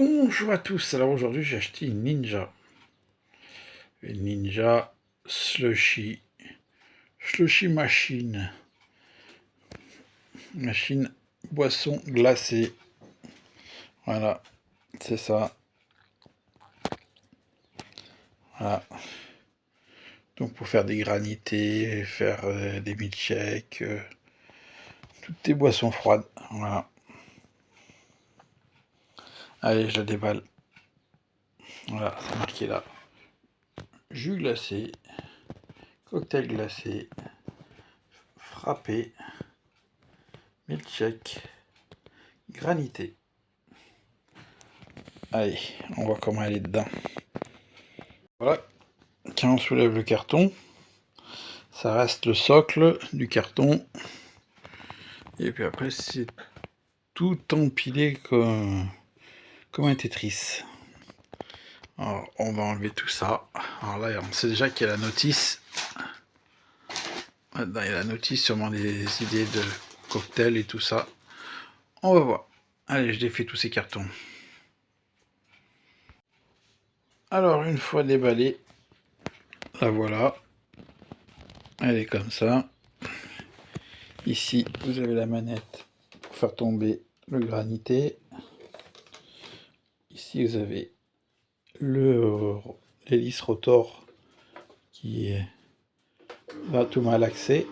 Bonjour à tous, alors aujourd'hui j'ai acheté une Ninja Slushy machine boisson glacée, voilà, c'est ça, voilà, donc pour faire des granités, faire des milkshakes, toutes tes boissons froides, voilà. Allez, je la déballe, voilà, c'est marqué là, jus glacé, cocktail glacé, frappé, milkshake, granité. Allez, on voit comment elle est dedans. Voilà, quand on soulève le carton, ça reste le socle du carton. Et puis après, c'est tout empilé comme un Tetris. Alors, on va enlever tout ça. Alors là, on sait déjà qu'il y a la notice. Là-dedans, il y a la notice, sûrement des idées de cocktail et tout ça. On va voir. Allez, je défais tous ces cartons. Alors, une fois déballé, la voilà. Elle est comme ça. Ici, vous avez la manette pour faire tomber le granité. Ici, vous avez l'hélice rotor qui est là tout malaxé.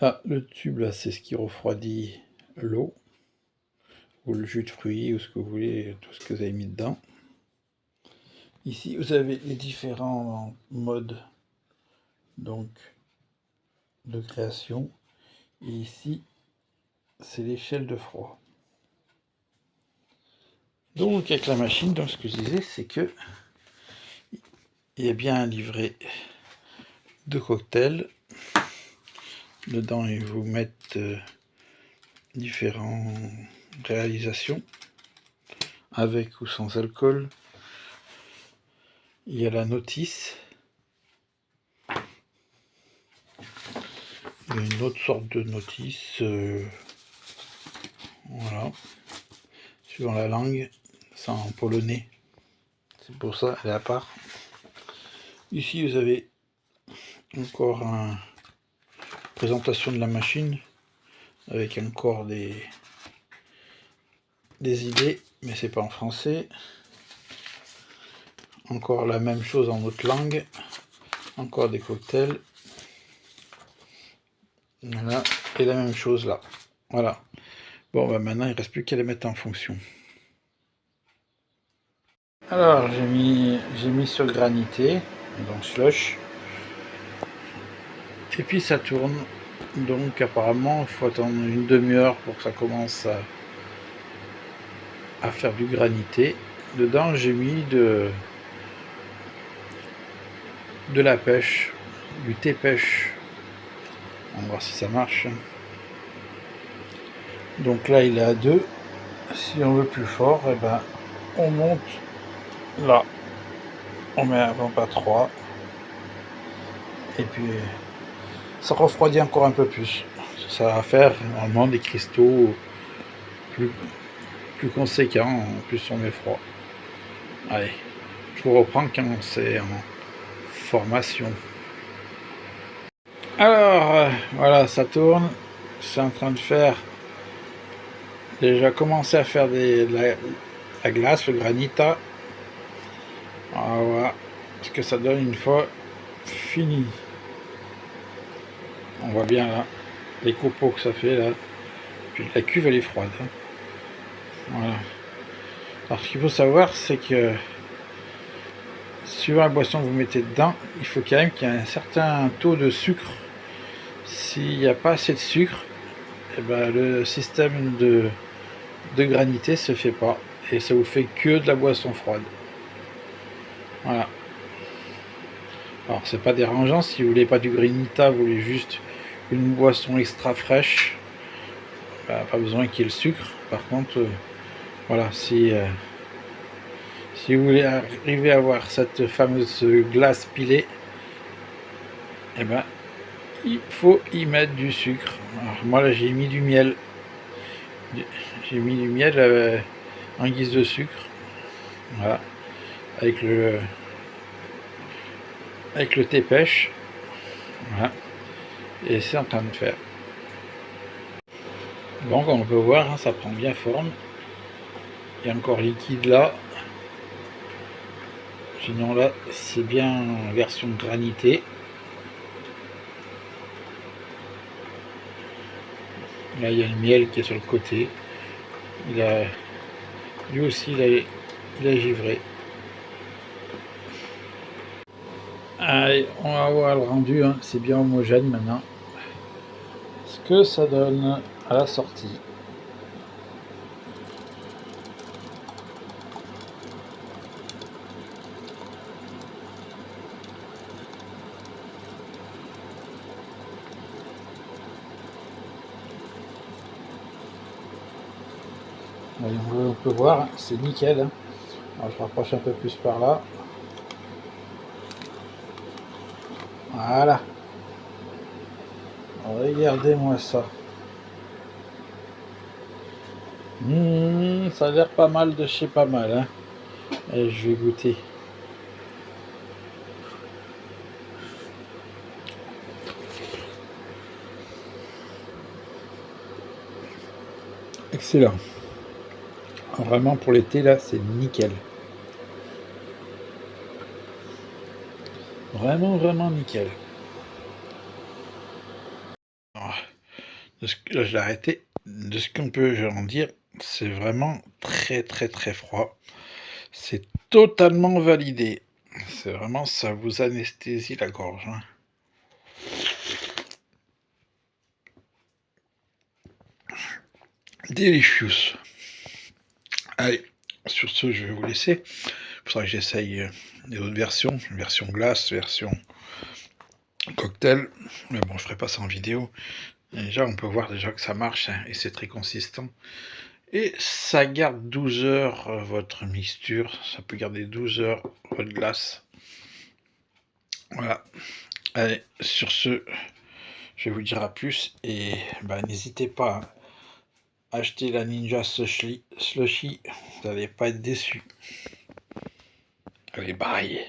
Là, le tube, là, c'est ce qui refroidit l'eau, ou le jus de fruits, ou ce que vous voulez, tout ce que vous avez mis dedans. Ici, vous avez les différents modes donc de création. Et ici, c'est l'échelle de froid. Donc, avec la machine, donc ce que je disais, c'est que il y a bien un livret de cocktails. Dedans, ils vous mettent différentes réalisations, avec ou sans alcool. Il y a la notice. Il y a une autre sorte de notice. Voilà. Suivant la langue, c'est en polonais. C'est pour ça, elle est à part. Ici, vous avez encore une présentation de la machine, avec encore des idées, mais c'est pas en français. Encore la même chose en autre langue. Encore des cocktails. Voilà. Et la même chose là. Voilà. Bon, bah maintenant, il ne reste plus qu'à les mettre en fonction. Alors, j'ai mis sur le granité, donc slush. Et puis ça tourne. Donc apparemment, il faut attendre une demi-heure pour que ça commence à faire du granité. Dedans, j'ai mis de la pêche, du thé pêche. On va voir si ça marche. Donc là, il est à 2. Si on veut plus fort, eh ben, on monte là. On met avant pas 3. Et puis, ça refroidit encore un peu plus. Ça va faire normalement des cristaux plus conséquents. En plus, on met froid. Allez, je vous reprends quand c'est en formation. Alors, voilà, ça tourne. C'est en train de faire... Déjà commencé à faire la glace, le granita. On va voir ce que ça donne une fois fini. On voit bien là les copeaux que ça fait là. Puis la cuve elle est froide. Hein. Voilà. Alors ce qu'il faut savoir, c'est que suivant la boisson que vous mettez dedans, il faut quand même qu'il y ait un certain taux de sucre. S'il n'y a pas assez de sucre, et ben le système de granité se fait pas. Et ça vous fait que de la boisson froide. Voilà. Alors c'est pas dérangeant si vous voulez pas du granita, vous voulez juste une boisson extra fraîche. Bah, pas besoin qu'il y ait le sucre. Par contre, voilà, si vous voulez arriver à avoir cette fameuse glace pilée, eh ben, il faut y mettre du sucre. Alors, moi là j'ai mis du miel. J'ai mis du miel en guise de sucre. Voilà. Avec le thé pêche. Voilà. Et c'est en train de faire. Bon, comme on peut voir, hein, ça prend bien forme. Il y a encore liquide là. Sinon là, c'est bien en version granitée. Là, il y a le miel qui est sur le côté. Lui aussi, il a givré. Allez, on va voir le rendu. Hein. C'est bien homogène maintenant. Ce que ça donne à la sortie. On peut voir, c'est nickel. Hein. Alors, je rapproche un peu plus par là. Voilà. Regardez-moi ça. Ça a l'air pas mal de chez pas mal. Hein. Et je vais goûter. Excellent. Vraiment pour l'été là, c'est nickel. Vraiment, vraiment nickel. Là, je l'ai arrêté. De ce qu'on peut en dire, c'est vraiment très très très froid. C'est totalement validé. C'est vraiment, ça vous anesthésie la gorge. Hein. Delicious. Allez, sur ce, je vais vous laisser. Il faudra que j'essaye les autres versions. Version glace, version cocktail. Mais bon, je ferai pas ça en vidéo. Déjà, on peut voir déjà que ça marche hein, et c'est très consistant. Et ça garde 12 heures votre mixture. Ça peut garder 12 heures votre glace. Voilà. Allez, sur ce, je vais vous dire à plus. Et bah, n'hésitez pas à acheter la Ninja Slushie. Vous n'allez pas être déçus. Allez, bye.